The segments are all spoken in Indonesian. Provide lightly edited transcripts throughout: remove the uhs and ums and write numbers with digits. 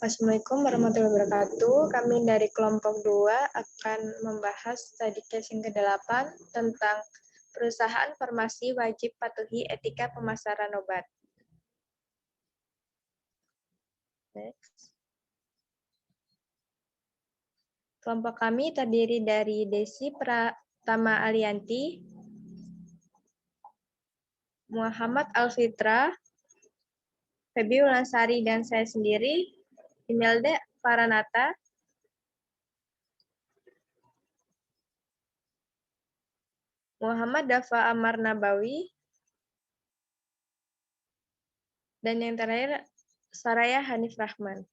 Assalamualaikum warahmatullahi wabarakatuh. Kami dari kelompok 2 akan membahas study case yang ke-8 tentang perusahaan farmasi wajib patuhi etika pemasaran obat. Next. Kelompok kami terdiri dari Desi Pratama Alianti, Muhammad Alfitra, Febi Ulansari, dan saya sendiri, Imelda Paranata, Muhammad Dafa Amar Nabawi, dan yang terakhir, Saraya Hanif Rahman.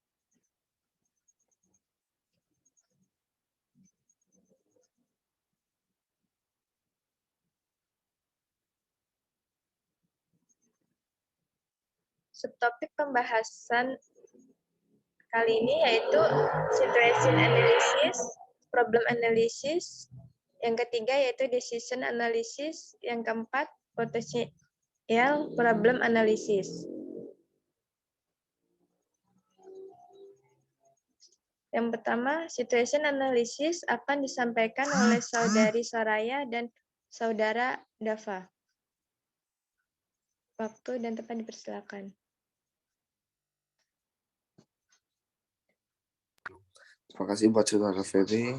Subtopik pembahasan kali ini yaitu situation analysis, problem analysis, yang ketiga yaitu decision analysis, yang keempat potential problem analysis. Yang pertama, situation analysis akan disampaikan oleh Saudari Saraya dan Saudara Dafa. Waktu dan tempat dipersilakan. Terima kasih buat Saudara Feby.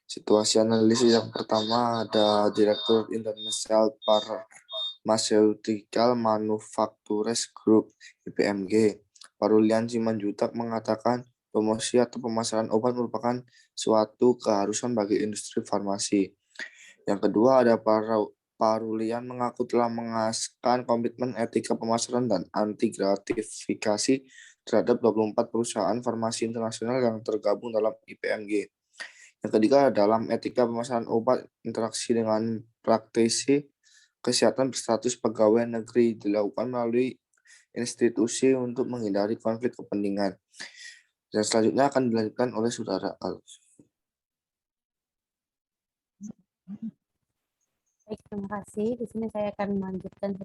Situasi analisis yang pertama ada Direktur International Pharmaceutical Manufacturers Group (IPMG), Parulian Simanjuntak mengatakan promosi atau pemasaran obat merupakan suatu keharusan bagi industri farmasi. Yang kedua ada Parulian mengaku telah mengasahkan komitmen etika pemasaran dan anti gratifikasi terhadap 24 perusahaan farmasi internasional yang tergabung dalam IPMG. Yang ketiga, dalam etika pemasaran obat, interaksi dengan praktisi kesehatan berstatus pegawai negeri dilakukan melalui institusi untuk menghindari konflik kepentingan. Dan selanjutnya akan dilanjutkan oleh Saudara Alf. Baik, terima kasih. Di sini saya akan melanjutkan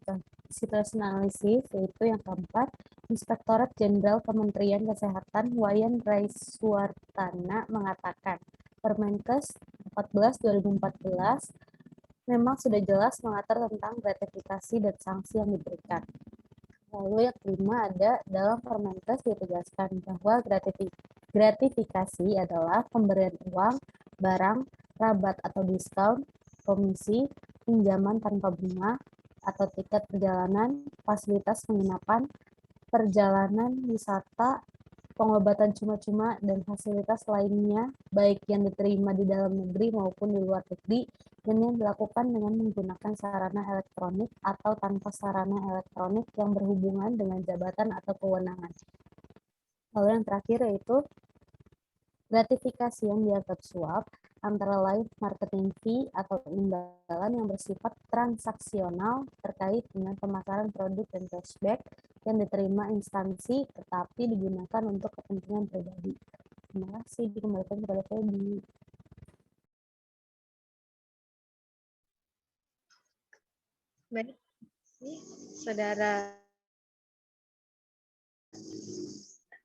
situasi analisis, yaitu yang keempat, Inspektorat Jenderal Kementerian Kesehatan Wayan Raisuartana mengatakan, Permenkes 14/2014 memang sudah jelas mengatur tentang gratifikasi dan sanksi yang diberikan. Lalu yang kelima ada dalam Permenkes ditegaskan bahwa gratifikasi adalah pemberian uang, barang, rabat atau diskon, komisi, pinjaman tanpa bunga, atau tiket perjalanan, fasilitas penginapan, perjalanan wisata, pengobatan cuma-cuma, dan fasilitas lainnya, baik yang diterima di dalam negeri maupun di luar negeri, dan yang dilakukan dengan menggunakan sarana elektronik atau tanpa sarana elektronik yang berhubungan dengan jabatan atau kewenangan. Lalu yang terakhir yaitu gratifikasi yang dianggap suap, antara lain marketing fee atau imbalan yang bersifat transaksional terkait dengan pemasaran produk dan cashback yang diterima instansi tetapi digunakan untuk kepentingan pribadi. Terima kasih, dikembalikan kepada Feby. Baik, Saudara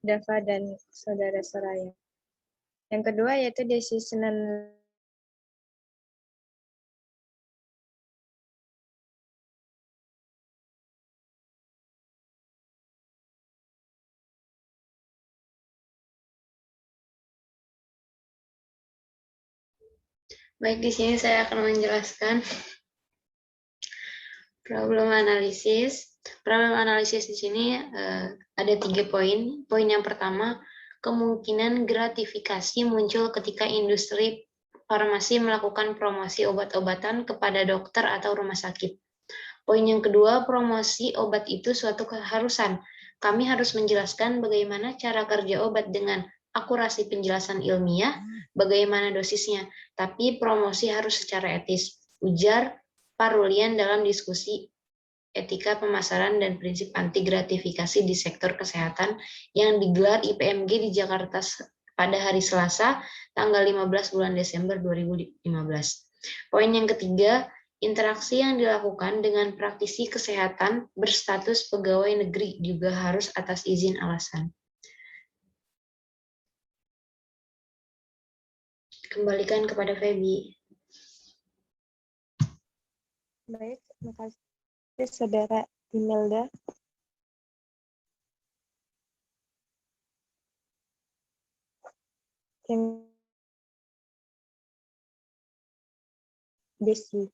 Dafa dan Saudara Soraya. Yang kedua yaitu decision analysis. Baik, di sini saya akan menjelaskan problem analisis. Problem analisis di sini ada 3 poin. Poin yang pertama, kemungkinan gratifikasi muncul ketika industri farmasi melakukan promosi obat-obatan kepada dokter atau rumah sakit. Poin yang kedua, promosi obat itu suatu keharusan. Kami harus menjelaskan bagaimana cara kerja obat dengan akurasi penjelasan ilmiah, bagaimana dosisnya, tapi promosi harus secara etis, ujar Parulian dalam diskusi etika pemasaran dan prinsip anti gratifikasi di sektor kesehatan yang digelar IPMG di Jakarta pada hari Selasa, tanggal 15 bulan Desember 2015. Poin yang ketiga, interaksi yang dilakukan dengan praktisi kesehatan berstatus pegawai negeri juga harus atas izin alasan. Kembalikan kepada Feby. Baik, terima kasih Saudara Imelda. Yang Desi.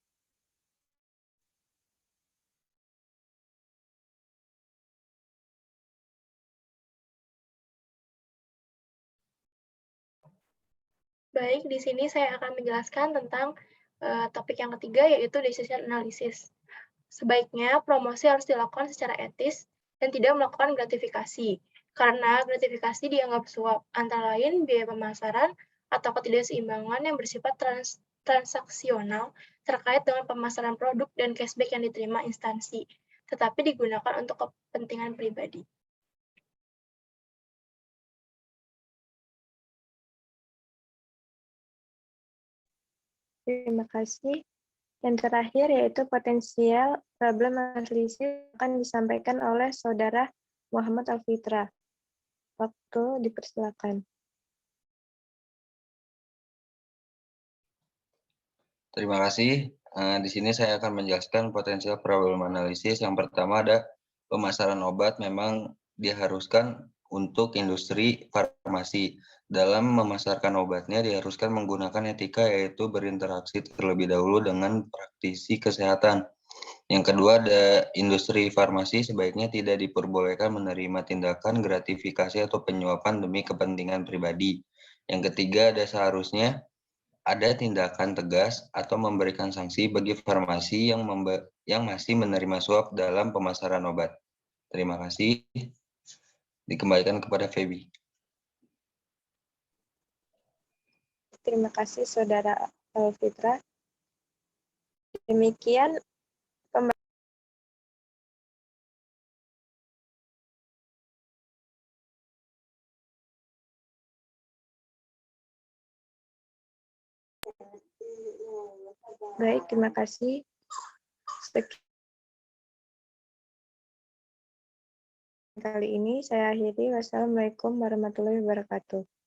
Baik, di sini saya akan menjelaskan tentang topik yang ketiga, yaitu decision analysis. Sebaiknya promosi harus dilakukan secara etis dan tidak melakukan gratifikasi, karena gratifikasi dianggap suap, antara lain biaya pemasaran atau ketidakseimbangan yang bersifat transaksional terkait dengan pemasaran produk dan cashback yang diterima instansi, tetapi digunakan untuk kepentingan pribadi. Terima kasih. Yang terakhir yaitu potensial problem analisis akan disampaikan oleh Saudara Muhammad Alfitra. Waktu dipersilakan. Terima kasih. Di sini saya akan menjelaskan potensial problem analisis. Yang pertama ada pemasaran obat memang diharuskan untuk industri farmasi. Dalam memasarkan obatnya diharuskan menggunakan etika, yaitu berinteraksi terlebih dahulu dengan praktisi kesehatan. Yang kedua ada industri farmasi sebaiknya tidak diperbolehkan menerima tindakan gratifikasi atau penyuapan demi kepentingan pribadi. Yang ketiga ada seharusnya ada tindakan tegas atau memberikan sanksi bagi farmasi yang masih menerima suap dalam pemasaran obat. Terima kasih. Dikembalikan kepada Feby. Terima kasih Saudara Alfitra. Demikian baik, terima kasih. Kali ini saya akhiri. Wassalamualaikum warahmatullahi wabarakatuh.